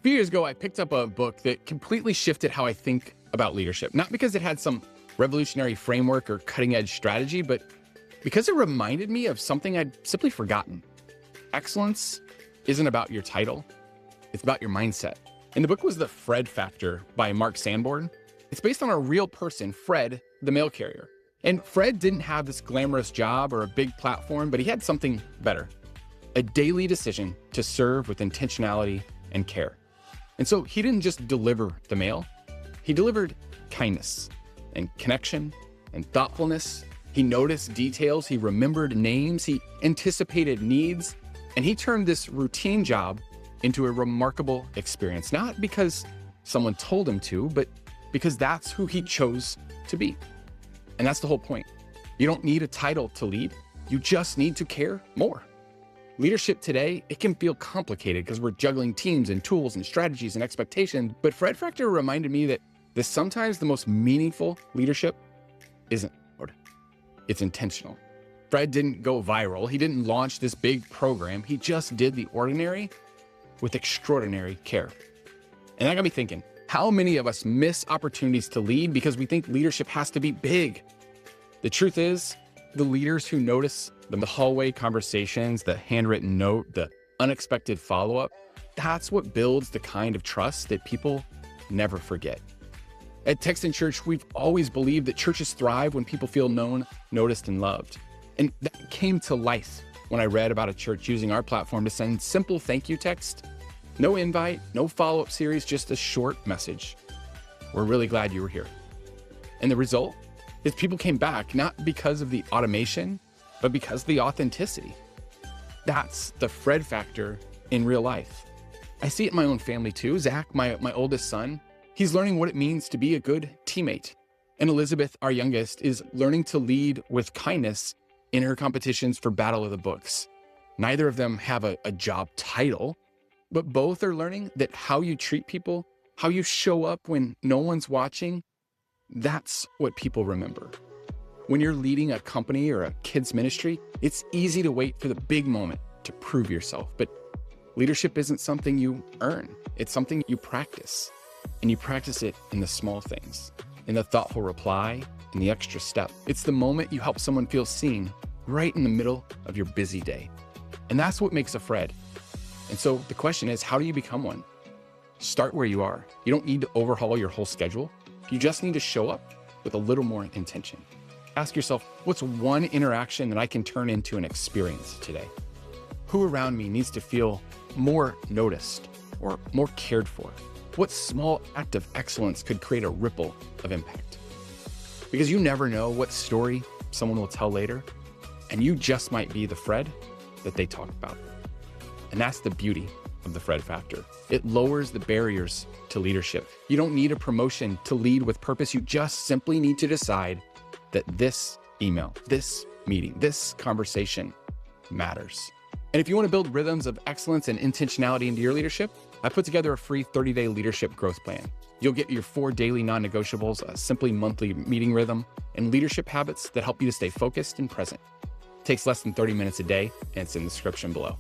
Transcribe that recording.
few years ago, I picked up a book that completely shifted how I think about leadership, not because it had some revolutionary framework or cutting edge strategy, but because it reminded me of something I'd simply forgotten. Excellence isn't about your title, it's about your mindset. And the book was The Fred Factor by Mark Sanborn. It's based on a real person, Fred, the mail carrier. And Fred didn't have this glamorous job or a big platform, but he had something better: a daily decision to serve with intentionality and care. And so he didn't just deliver the mail, he delivered kindness and connection and thoughtfulness. He noticed details, he remembered names, he anticipated needs, and he turned this routine job into a remarkable experience, not because someone told him to, but because that's who he chose to be. And that's the whole point. You don't need a title to lead, you just need to care more. Leadership today, it can feel complicated because we're juggling teams and tools and strategies and expectations, but Fred Factor reminded me that sometimes the most meaningful leadership isn't loud, it's intentional. Fred didn't go viral, he didn't launch this big program, he just did the ordinary with extraordinary care. And that got me thinking, how many of us miss opportunities to lead because we think leadership has to be big? The truth is, the leaders who notice the hallway conversations, the handwritten note, the unexpected follow-up, that's what builds the kind of trust that people never forget. At Texan Church, we've always believed that churches thrive when people feel known, noticed, and loved. And that came to life when I read about a church using our platform to send simple thank you text. No invite, no follow-up series, just a short message. We're really glad you were here. And the result is people came back, not because of the automation, but because of the authenticity. That's the Fred Factor in real life. I see it in my own family too. Zach, my oldest son, he's learning what it means to be a good teammate. And Elizabeth, our youngest, is learning to lead with kindness in her competitions for Battle of the Books. Neither of them have a job title, but both are learning that how you treat people, how you show up when no one's watching, that's what people remember. When you're leading a company or a kid's ministry, it's easy to wait for the big moment to prove yourself. But leadership isn't something you earn. It's something you practice. And you practice it in the small things, in the thoughtful reply, in the extra step. It's the moment you help someone feel seen right in the middle of your busy day. And that's what makes a Fred. And so the question is, how do you become one? Start where you are. You don't need to overhaul your whole schedule. You just need to show up with a little more intention. Ask yourself, what's one interaction that I can turn into an experience today? Who around me needs to feel more noticed or more cared for? What small act of excellence could create a ripple of impact? Because you never know what story someone will tell later, and you just might be the Fred that they talk about. And that's the beauty of the Fred Factor. It lowers the barriers to leadership. You don't need a promotion to lead with purpose. You just simply need to decide that this email, this meeting, this conversation matters. And if you want to build rhythms of excellence and intentionality into your leadership, I put together a free 30-day leadership growth plan. You'll get your 4 daily non-negotiables, a simply monthly meeting rhythm, and leadership habits that help you to stay focused and present. It takes less than 30 minutes a day, and it's in the description below.